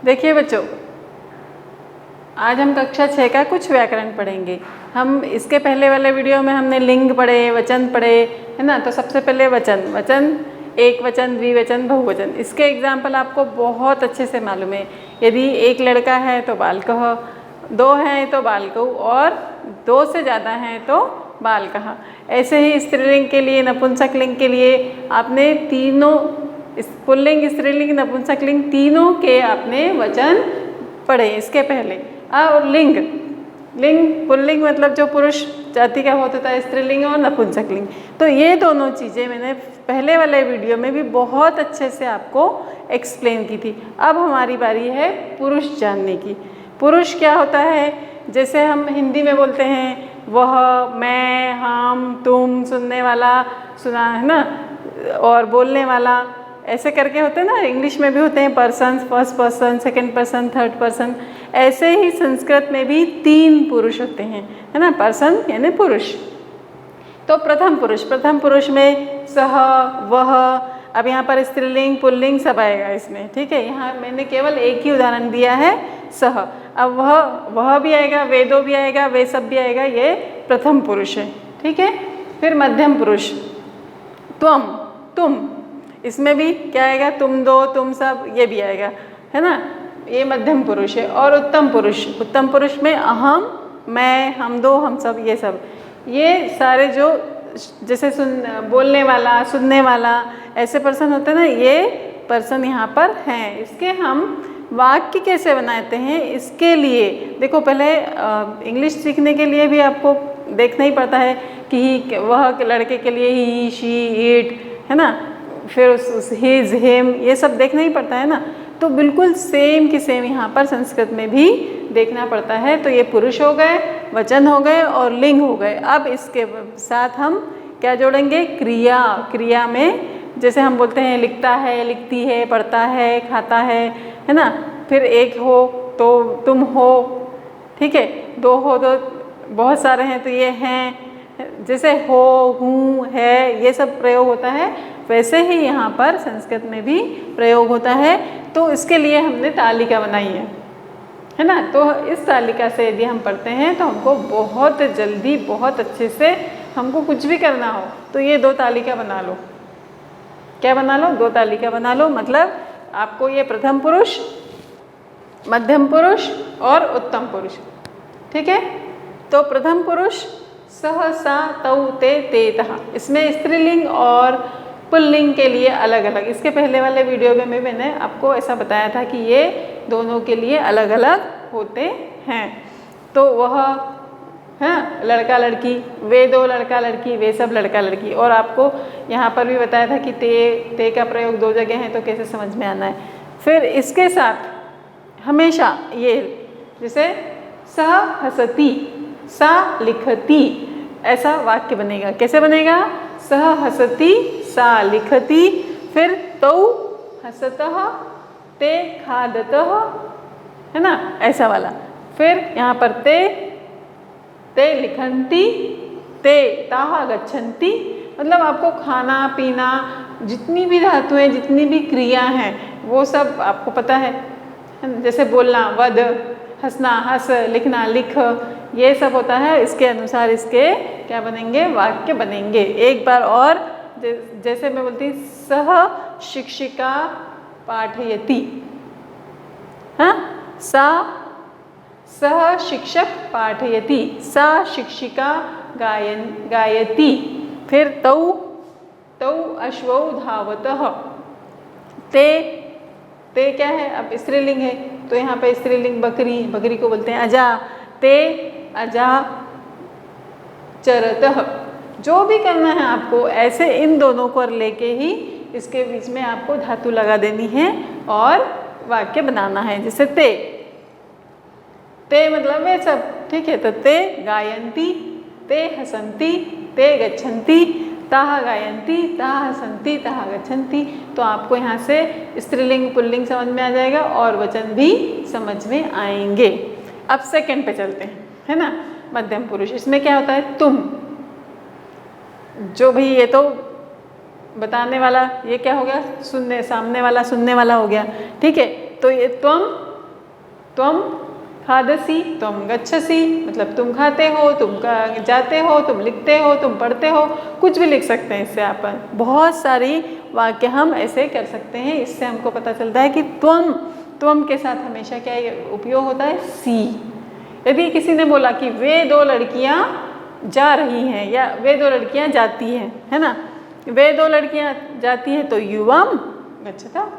देखिए बच्चों, आज हम कक्षा 6 का कुछ व्याकरण पढ़ेंगे। हम इसके पहले वाले वीडियो में हमने लिंग पढ़े, वचन पढ़े, है ना। तो सबसे पहले वचन, वचन एक वचन, द्विवचन, बहुवचन। इसके एग्जाम्पल आपको बहुत अच्छे से मालूम है। यदि एक लड़का है तो बालकः, दो हैं तो बालकौ, और दो से ज़्यादा हैं तो बालकः। ऐसे ही स्त्रीलिंग के लिए, नपुंसकलिंग के लिए आपने तीनों, पुल्लिंग, स्त्रीलिंग, नपुंसकलिंग तीनों के आपने वचन पढ़े इसके पहले। और लिंग, लिंग पुल्लिंग मतलब जो पुरुष जाति का होता है, स्त्रीलिंग और नपुंसकलिंग। तो ये दोनों चीज़ें मैंने पहले वाले वीडियो में भी बहुत अच्छे से आपको एक्सप्लेन की थी। अब हमारी बारी है पुरुष जानने की। पुरुष क्या होता है? जैसे हम हिंदी में बोलते हैं वह, मैं, हम, तुम, सुनने वाला, सुना, है ना, और बोलने वाला, ऐसे करके होते हैं ना। इंग्लिश में भी होते हैं person, first person, second person, third person. ऐसे ही संस्कृत में भी 3 पुरुष होते हैं, है ना। पर्सन यानी पुरुष। तो प्रथम पुरुष, प्रथम पुरुष में सह, वह। अब यहाँ पर स्त्रीलिंग पुल्लिंग सब आएगा इसमें, ठीक है। यहाँ मैंने केवल एक ही उदाहरण दिया है, सह। अब वह भी आएगा, वे दो भी आएगा, वे सब भी आएगा। ये प्रथम पुरुष है, ठीक है। फिर मध्यम पुरुष, त्वम, तुम। इसमें भी क्या आएगा? तुम दो, तुम सब, ये भी आएगा, है ना। ये मध्यम पुरुष है। और उत्तम पुरुष, उत्तम पुरुष में अहम, मैं, हम दो, हम सब, ये सब। ये सारे जो जैसे बोलने वाला, सुनने वाला, ऐसे पर्सन होते हैं ना, ये पर्सन यहाँ पर हैं। इसके हम वाक्य कैसे बनाते हैं, इसके लिए देखो, पहले इंग्लिश सीखने के लिए भी आपको देखना ही पड़ता है कि वह लड़के के लिए ही, शी, इट, है ना। फिर उस हिज, हिम, ये सब देखना ही पड़ता है ना। तो बिल्कुल सेम की सेम यहाँ पर संस्कृत में भी देखना पड़ता है। तो ये पुरुष हो गए, वचन हो गए और लिंग हो गए। अब इसके साथ हम क्या जोड़ेंगे? क्रिया। क्रिया में जैसे हम बोलते हैं लिखता है, लिखती है, पढ़ता है, खाता है ना। फिर एक हो तो तुम हो, ठीक है। दो हो तो बहुत सारे हैं तो ये हैं। जैसे हो, हूँ, है, ये सब प्रयोग होता है, वैसे ही यहाँ पर संस्कृत में भी प्रयोग होता है। तो इसके लिए हमने तालिका बनाई है ना। तो इस तालिका से यदि हम पढ़ते हैं तो हमको बहुत जल्दी, बहुत अच्छे से, हमको कुछ भी करना हो तो ये 2 तालिका बना लो। क्या बना लो? 2 तालिका बना लो। मतलब आपको ये प्रथम पुरुष, मध्यम पुरुष और उत्तम पुरुष, ठीक है। तो प्रथम पुरुष सह, सा, तौ, ते, तेतः। इसमें स्त्रीलिंग और पुल्लिंग के लिए अलग अलग, इसके पहले वाले वीडियो में मैंने आपको ऐसा बताया था कि ये दोनों के लिए अलग अलग होते हैं। तो वह है लड़का लड़की, वे दो लड़का लड़की, वे सब लड़का लड़की। और आपको यहाँ पर भी बताया था कि ते का प्रयोग 2 जगह है तो कैसे समझ में आना है। फिर इसके साथ हमेशा ये, जैसे सह हसती, सा लिखती, ऐसा वाक्य बनेगा। कैसे बनेगा? सह हसती, सा लिखती। फिर तौ हसतः, ते खादतः, है ना, ऐसा वाला। फिर यहाँ पर ते लिखन्ति, ते ताः गच्छन्ति। मतलब आपको खाना पीना, जितनी भी धातुएं, जितनी भी क्रिया हैं, वो सब आपको पता है। जैसे बोलना वद, हंसना हंस, लिखना लिख, ये सब होता है। इसके अनुसार इसके क्या बनेंगे? वाक्य बनेंगे। एक बार और, जैसे मैं बोलती सह शिक्षिका पाठयति, हाँ, सह शिक्षक पाठयति, सा शिक्षिका गायति। फिर तौ अश्वौ धावतः। ते क्या है? अब स्त्रीलिंग है तो यहाँ पे स्त्रीलिंग बकरी, बकरी को बोलते हैं अजा। ते अजा चरतः। जो भी करना है आपको, ऐसे इन दोनों को लेके ही इसके बीच में आपको धातु लगा देनी है और वाक्य बनाना है। जैसे ते मतलब वे सब, ठीक है। तो ते गायन्ति, ते हसन्ति, ते गच्छन्ति, ताः गायन्ति, ताः हसन्ति, ताः गच्छन्ति। तो आपको यहाँ से स्त्रीलिंग पुल्लिंग समझ में आ जाएगा और वचन भी समझ में आएंगे। अब सेकंड पे चलते हैं, है ना। मध्यम पुरुष, इसमें क्या होता है? तुम। जो भी ये तो बताने वाला, ये क्या हो गया? सुनने, सामने वाला सुनने वाला हो गया, ठीक है। तो ये त्वम त्वम खादसी, त्वम गच्छसी, मतलब तुम खाते हो, तुम जाते हो, तुम लिखते हो, तुम पढ़ते हो, कुछ भी लिख सकते हैं इससे आप। बहुत सारी वाक्य हम ऐसे कर सकते हैं। इससे हमको पता चलता है कि त्वम के साथ हमेशा क्या उपयोग होता है, सी। यदि किसी ने बोला कि वे दो लड़कियां जा रही हैं या वे दो लड़कियां जाती हैं, है ना, वे दो लड़कियां जाती हैं तो युवम गच्छता,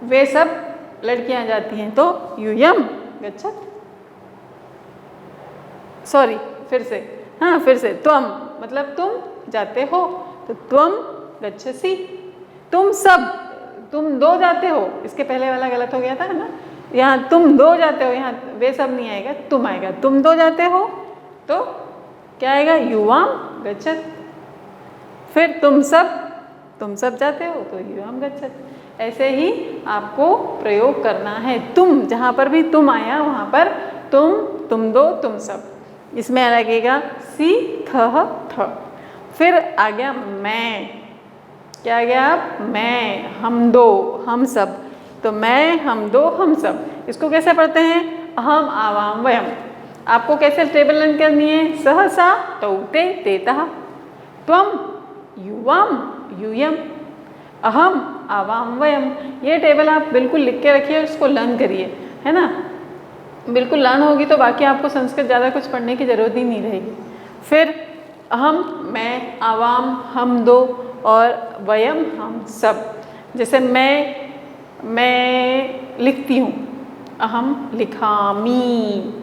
वे सब लड़कियां जाती हैं तो यूयम गच्छत। सॉरी, फिर से, हाँ फिर से, त्वम मतलब तुम जाते हो तो त्वम गच्छसी, तुम सब, तुम दो जाते हो, इसके पहले वाला गलत हो गया था ना, यहाँ तुम दो जाते हो, यहाँ वे सब नहीं आएगा, तुम आएगा। तुम दो जाते हो तो क्या आएगा, युवाम गच्छत। फिर तुम सब जाते हो तो युवाम गच्छत। ऐसे ही आपको प्रयोग करना है। तुम, जहाँ पर भी तुम आया वहाँ पर तुम दो, तुम सब, इसमें लगेगा सी थ। फिर आ गया मैं, क्या आ गया आप, मैं, हम दो, हम सब, तो मैं, हम दो, हम सब। इसको कैसे पढ़ते हैं, अहम आवाम वयम। आपको कैसे टेबल रन करनी है, सहसा तौ ते तेतः, त्वम युवाम यूयम, अहम आवाम वयम। ये टेबल आप बिल्कुल लिख के रखिए, उसको लर्न करिए, है ना। बिल्कुल लर्न होगी तो बाकी आपको संस्कृत ज़्यादा कुछ पढ़ने की ज़रूरत ही नहीं रहेगी। फिर अहम मैं, आवाम हम दो, और वयम हम सब। जैसे मैं लिखती हूँ, अहम लिखामी,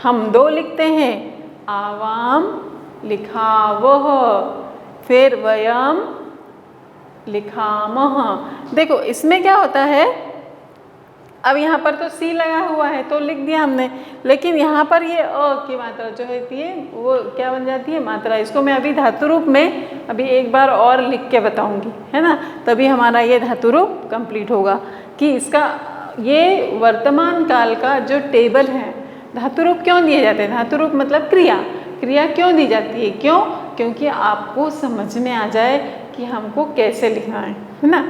हम दो लिखते हैं, आवाम लिखावह, फिर वयम लिखामह। देखो इसमें क्या होता है, अब यहाँ पर तो सी लगा हुआ है तो लिख दिया हमने, लेकिन यहाँ पर ये अ की मात्रा जो होती है वो क्या बन जाती है, मात्रा। इसको मैं अभी धातु रूप में अभी एक बार और लिख के बताऊंगी, है ना, तभी हमारा ये धातु रूप कंप्लीट होगा कि इसका ये वर्तमान काल का जो टेबल है। धातु रूप क्यों दिए जाते हैं, धातु रूप मतलब क्रिया क्यों दी जाती है, क्यों, क्योंकि आपको समझ में आ जाए कि हमको कैसे लिखना है ना।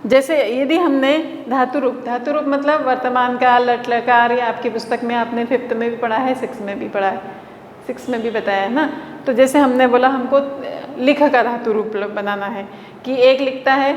जैसे यदि हमने धातु रूप मतलब वर्तमान काल, लट लकार, या आपकी पुस्तक में आपने 5th में भी पढ़ा है, 6 में भी पढ़ा है, 6 में भी बताया है ना। तो जैसे हमने बोला हमको लिख का धातु रूप बनाना है कि एक लिखता है,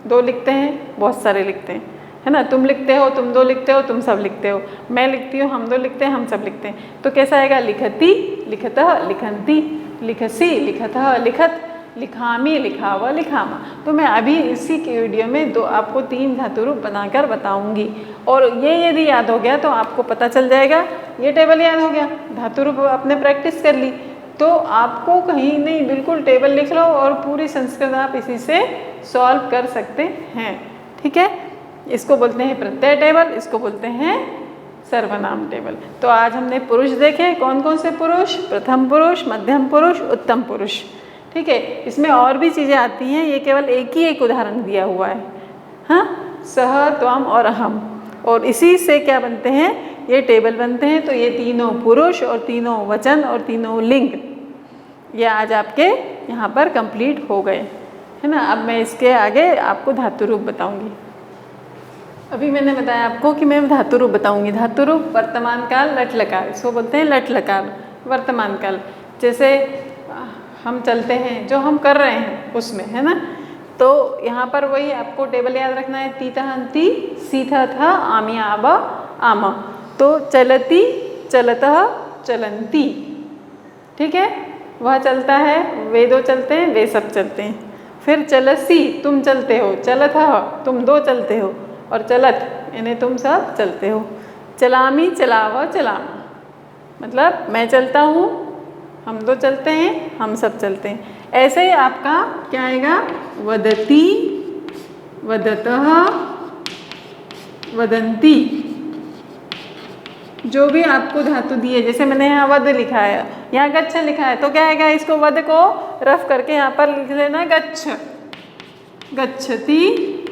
दो लिखते हैं, बहुत सारे लिखते हैं, है ना। तुम लिखते हो, तुम दो लिखते हो, तुम सब लिखते हो, मैं लिखती हूँ, हम दो लिखते हैं, हम सब लिखते हैं। तो कैसा आएगा, लिखती लिखतः लिखन्ति, लिखसी लिखतः लिखत, लिखामी लिखावा लिखामा। तो मैं अभी इसी के वीडियो में आपको 3 धातु रूप बनाकर बताऊंगी, और ये यदि याद हो गया तो आपको पता चल जाएगा, ये टेबल याद हो गया, धातु रूप आपने प्रैक्टिस कर ली, तो आपको कहीं नहीं, बिल्कुल टेबल लिख लो और पूरी संस्कृत आप इसी से सॉल्व कर सकते हैं। ठीक है, इसको बोलते हैं प्रत्यय टेबल, इसको बोलते हैं सर्वनाम टेबल। तो आज हमने पुरुष देखे, कौन कौन से पुरुष, प्रथम पुरुष, मध्यम पुरुष, उत्तम पुरुष। ठीक है, इसमें और भी चीज़ें आती हैं, ये केवल एक उदाहरण दिया हुआ है। हाँ, सह, त्वम और अहम, और इसी से क्या बनते हैं, ये टेबल बनते हैं। तो ये तीनों पुरुष और तीनों वचन और तीनों लिंग, ये आज आपके यहाँ पर कंप्लीट हो गए, है ना। अब मैं इसके आगे आपको धातु रूप बताऊँगी। अभी मैंने बताया आपको कि मैं धातु रूप बताऊँगी। धातु रूप वर्तमान काल, लट लकार, इसको बोलते हैं लट लकार, वर्तमान काल। जैसे हम चलते हैं, जो हम कर रहे हैं उसमें, है ना। तो यहाँ पर वही आपको टेबल याद रखना है, तीतः अन्ति, सीथा था, आमी आब आम। तो चलती चलतः चलंती, ठीक है, वह चलता है, वे दो चलते हैं, वे सब चलते हैं। फिर चलसी, तुम चलते हो, चलतः, तुम दो चलते हो, और चलत यानी तुम सब चलते हो। चलामी चलावा चलामा, मतलब मैं चलता हूँ, हम दो चलते हैं, हम सब चलते हैं। ऐसे ही आपका क्या आएगा, वदती, वदतः, वदंती। जो भी आपको धातु दिए, जैसे मैंने यहाँ वद लिखा है, यहाँ गच्छ लिखा है, तो क्या आएगा, इसको वद को रफ करके यहाँ पर लिख लेना गच्छ, गच्छति,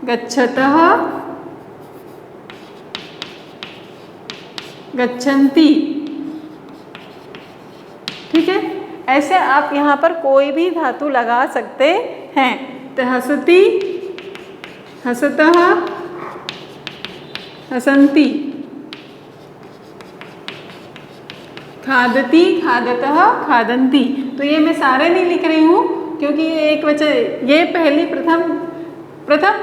गच्छतः, गच्छन्ति। ठीक है, ऐसे आप यहाँ पर कोई भी धातु लगा सकते हैं। तो हसती, हसतः, हसन्ति, खादति, खादतः, खादन्ति। तो ये मैं सारे नहीं लिख रही हूँ क्योंकि ये एक वचन, ये पहली प्रथम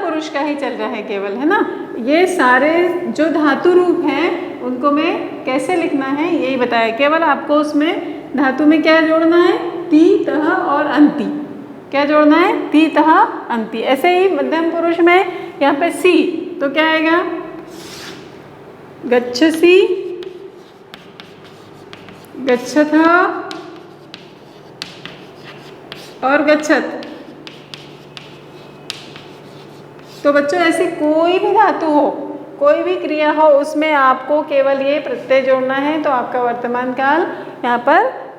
पुरुष का ही चल रहा है केवल, है ना। ये सारे जो धातु रूप हैं उनको मैं कैसे लिखना है यही बताया। केवल आपको उसमें धातु में क्या जोड़ना है, ति, तः और अन्ति। क्या जोड़ना है, ति, तः, अन्ति। ऐसे ही मध्यम पुरुष में यहाँ पे सी, तो क्या आएगा, गच्छसि, गच्छतः और गच्छत। तो बच्चों ऐसी कोई भी धातु हो, कोई भी क्रिया हो, उसमें आपको केवल ये प्रत्यय जोड़ना है तो आपका वर्तमान काल यहाँ पर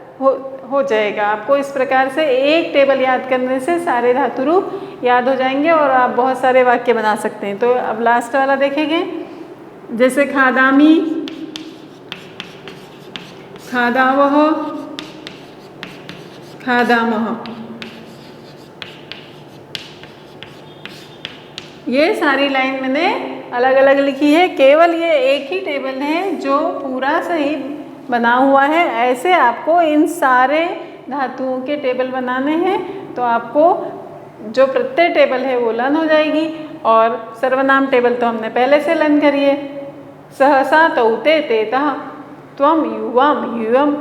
हो जाएगा। आपको इस प्रकार से एक टेबल याद करने से सारे धातु रूप याद हो जाएंगे और आप बहुत सारे वाक्य बना सकते हैं। तो अब लास्ट वाला देखेंगे, जैसे खादामी, खादावः, खादामः। ये सारी लाइन मैंने अलग अलग लिखी है, केवल ये एक ही टेबल है जो पूरा सही बना हुआ है। ऐसे आपको इन सारे धातुओं के टेबल बनाने हैं तो आपको जो प्रत्यय टेबल है वो लर्न हो जाएगी। और सर्वनाम टेबल तो हमने पहले से लर्न करी है, सहसा, तौ, ते, तेतः, त्वम, युवाम, यूयम,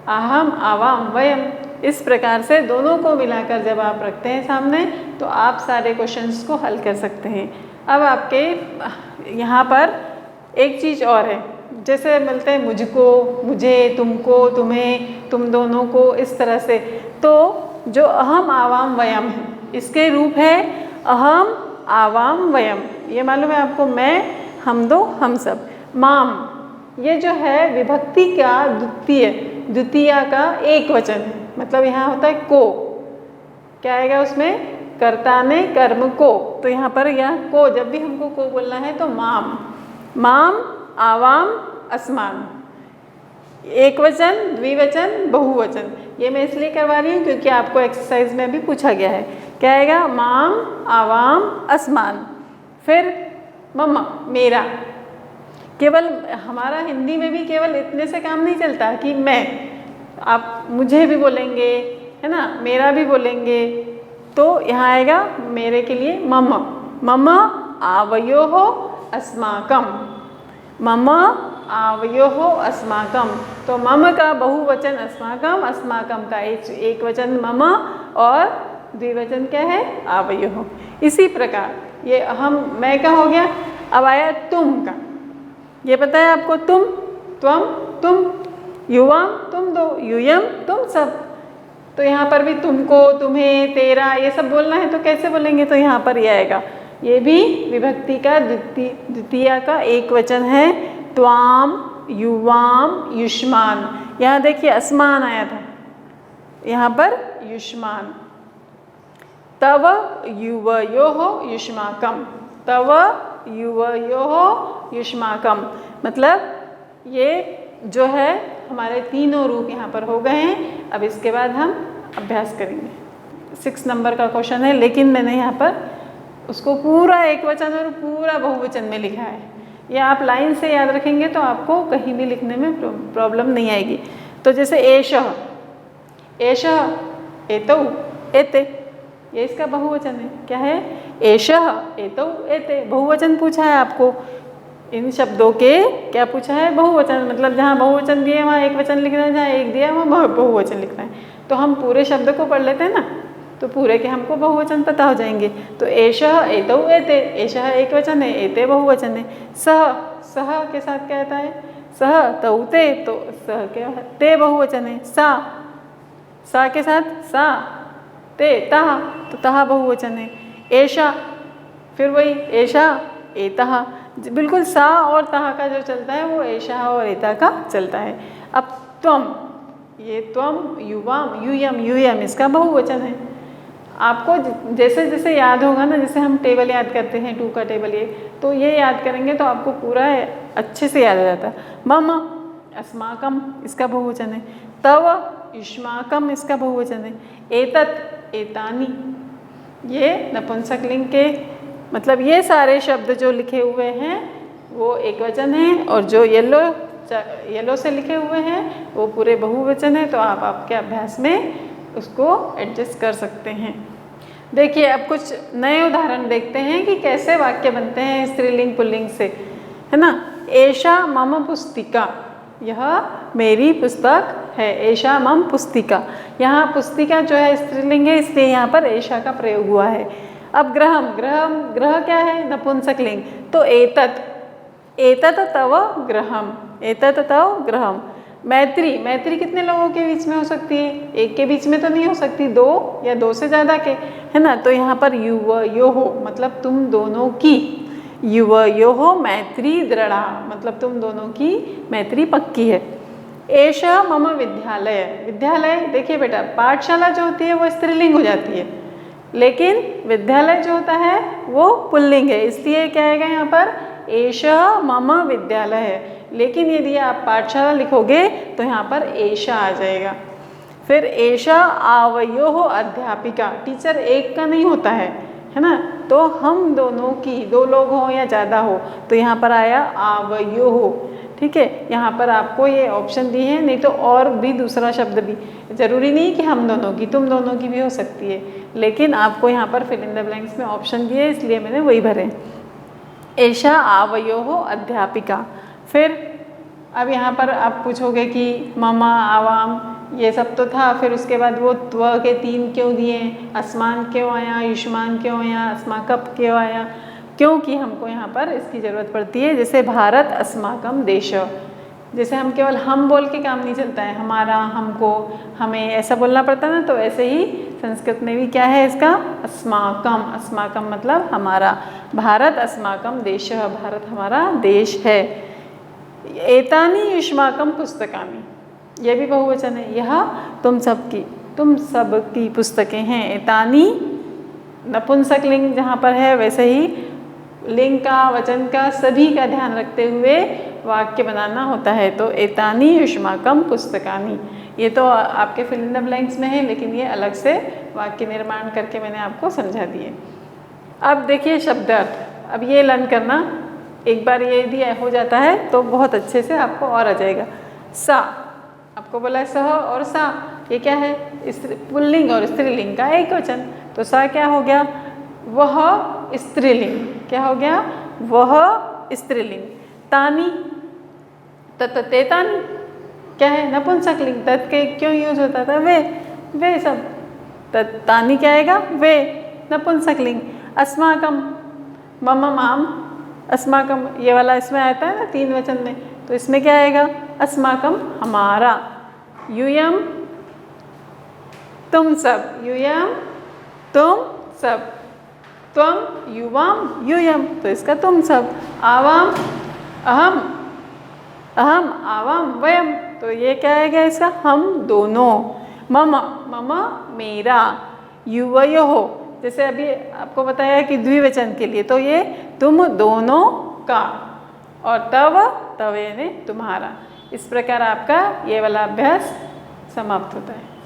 अहम, आवाम, वयम। इस प्रकार से दोनों को मिलाकर जब आप रखते हैं सामने तो आप सारे क्वेश्चंस को हल कर सकते हैं। अब आपके यहाँ पर एक चीज़ और है, जैसे मिलते हैं मुझको, मुझे, तुमको, तुम्हें, तुम दोनों को, इस तरह से। तो जो अहम, आवाम, वयम है, इसके रूप है अहम, आवाम, वयम। ये मालूम है आपको, मैं, हम दो, हम सब। माम, ये जो है विभक्ति का द्वितीया का एक वचन है, मतलब यहाँ होता है को। क्या आएगा उसमें, कर्ता ने कर्म को। तो यहाँ पर यह को, जब भी हमको को बोलना है तो माम, माम, आवाम, अस्मान। एक वचन, द्विवचन, बहुवचन। ये मैं इसलिए करवा रही हूँ क्योंकि आपको एक्सरसाइज में भी पूछा गया है। क्या आएगा, माम, आवाम, अस्मान। फिर मम्मा, मेरा। केवल हमारा हिंदी में भी केवल इतने से काम नहीं चलता कि मैं, आप मुझे भी बोलेंगे, है ना, मेरा भी बोलेंगे। तो यहाँ आएगा मेरे के लिए मम, मम आवयोः अस्माकं, मम आवयोः अस्माकं। तो मम का बहुवचन अस्माकं, अस्माकं का एक वचन मम और द्विवचन क्या है, आवयोः। इसी प्रकार ये हम, मैं का हो गया। अब आया तुम का, ये पता है आपको, तुम, त्वम, तुम, युवाम, तुम दो, यूयम, तुम सब। तो यहाँ पर भी तुमको, तुम्हें, तेरा, ये सब बोलना है तो कैसे बोलेंगे, तो यहाँ पर ये आएगा। ये भी विभक्ति का द्वितीया का एक वचन है, त्वाम, युवाम, युष्मान। यहाँ देखिए अस्मान आया था, यहाँ पर युष्मान। तव युवयोः युष्माकं, तव युवयोः युष्माकं। मतलब ये जो है हमारे तीनों रूप यहाँ पर हो गए हैं। अब इसके बाद हम अभ्यास करेंगे। 6 नंबर का क्वेश्चन है, लेकिन मैंने यहाँ पर उसको पूरा एक वचन और पूरा बहुवचन में लिखा है। ये आप लाइन से याद रखेंगे तो आपको कहीं भी लिखने में प्रॉब्लम नहीं आएगी। तो जैसे एषः, एषः, एतौ, एते, ये इसका बहुवचन है। क्या है, एषः, एतौ, एते। बहुवचन पूछा है आपको, इन शब्दों के क्या पूछा है, बहुवचन। मतलब जहाँ बहुवचन दिए वहाँ एक वचन लिखना है, जहाँ एक दिया वहाँ बहुवचन लिखना है। तो हम पूरे शब्द को पढ़ लेते हैं ना, तो पूरे के हमको बहुवचन पता हो जाएंगे। तो एषः, एतौ, एते। एषः एक वचन है, एते बहुवचन है। सः, सः के साथ क्या आता है, सः, तौ, ते। तो सः क्या है, ते बहुवचन है। सा, सा के साथ सा, ते, तः, तो तः बहुवचन है। एषा, फिर वही एषा, एतः। बिल्कुल सा और तः का जो चलता है वो एषा और एता का चलता है। अब त्वम, ये त्वम, युवाम, यूयम, यूयम इसका बहुवचन है। आपको जैसे जैसे याद होगा ना, जैसे हम टेबल याद करते हैं 2 का टेबल, ये तो ये याद करेंगे तो आपको पूरा अच्छे से याद आ जाता है। मम, अस्माकम इसका बहुवचन है। तव, युष्माकम इसका बहुवचन है। एतत्, एतानि, ये नपुंसकलिंग के, मतलब ये सारे शब्द जो लिखे हुए हैं वो एक वचन है, और जो येलो से लिखे हुए हैं वो पूरे बहुवचन है। तो आप आपके अभ्यास में उसको एडजस्ट कर सकते हैं। देखिए अब कुछ नए उदाहरण देखते हैं कि कैसे वाक्य बनते हैं स्त्रीलिंग पुल्लिंग से, है ना। एषा मम पुस्तिका, यह मेरी पुस्तक है। एषा मम पुस्तिका, यहाँ पुस्तिका जो है स्त्रीलिंग है, इसलिए यहाँ पर एषा का प्रयोग हुआ है। अब ग्रहम, ग्रह क्या है, नपुंसकलिंग, तो एतत् तव ग्रहम, एतत् तव ग्रहम। मैत्री, मैत्री कितने लोगों के बीच में हो सकती है, एक के बीच में तो नहीं हो सकती, दो या दो से ज़्यादा के, है ना। तो यहाँ पर युवयोः मतलब तुम दोनों की, युवयोः मैत्री दृढ़ा मतलब तुम दोनों की मैत्री पक्की है। एषः मम विद्यालय, विद्यालय देखिए बेटा, पाठशाला जो होती है वो स्त्रीलिंग हो जाती है, लेकिन विद्यालय जो होता है वो पुल्लिंग है, इसलिए क्या आएगा यहाँ पर, एषः मम विद्यालय है। लेकिन यदि आप पाठशाला लिखोगे तो यहाँ पर एषा आ जाएगा। फिर एषा आवयोः अध्यापिका, टीचर एक का नहीं होता है ना। तो हम दोनों की, दो लोग हों या ज़्यादा हो, तो यहाँ पर आया आवयोः, ठीक है। यहाँ पर आपको ये ऑप्शन दी है, नहीं तो और भी दूसरा शब्द भी, ज़रूरी नहीं कि हम दोनों की, तुम दोनों की भी हो सकती है, लेकिन आपको यहाँ पर फिल इन द ब्लैंक्स में ऑप्शन दिए, इसलिए मैंने वही भरे। एषा आवयोः अध्यापिका। फिर अब यहाँ पर आप पूछोगे कि ममा, आवाम, ये सब तो था, फिर उसके बाद वो त्व के 3 क्यों दिए, अस्मान क्यों आया, युष्मान क्यों आया, अस्माकं क्यों आया, क्योंकि हमको यहाँ पर इसकी ज़रूरत पड़ती है। जैसे भारत अस्माकं देश, जैसे हम केवल हम बोल के काम नहीं चलता है, हमारा, हमको, हमें ऐसा बोलना पड़ता है ना, तो ऐसे ही संस्कृत में भी क्या है इसका, अस्माकं, अस्माकं मतलब हमारा। भारत अस्माकं देश, भारत हमारा देश है। एतानि युष्माकं पुस्तकानि, यह भी बहुवचन है, यह तुम सबकी पुस्तकें हैं। एतानि नपुंसकलिंग जहाँ पर है, वैसे ही लिंग का, वचन का, सभी का ध्यान रखते हुए वाक्य बनाना होता है। तो एतानि युष्माकं पुस्तकानि, ये तो आपके फिल इन द ब्लैंक्स में है, लेकिन ये अलग से वाक्य निर्माण करके मैंने आपको समझा दिए। अब देखिए शब्दार्थ, अब ये लर्न करना, एक बार ये यदि हो जाता है तो बहुत अच्छे से आपको और आ जाएगा। सा, आपको बोला है सह और सा, ये क्या है, पुल्लिंग और स्त्रीलिंग का एक वचन, तो सा क्या हो गया, वह स्त्रीलिंग, क्या हो गया, वह स्त्रीलिंग। तानी, तेतानी क्या है, नपुंसकलिंग, तत् के क्यों यूज होता था, वे सब, तानी क्या आएगा, वे नपुंसकलिंग। अस्माकं, मम, माम, अस्माकं, ये वाला इसमें आता है ना 3 वचन में, तो इसमें क्या आएगा, अस्माकं हमारा। यूयम तुम सब, यूयम तुम सब, त्वम युवाम यूयम, तो इसका तुम सब। आवाम अहम, अहम आवाम वयम, तो ये क्या आएगा इसका, हम दोनों। मम, मम मेरा। युवयोः, जैसे अभी आपको बताया कि द्विवचन के लिए, तो ये तुम दोनों का, और तव यानी तुम्हारा। इस प्रकार आपका ये वाला अभ्यास समाप्त होता है।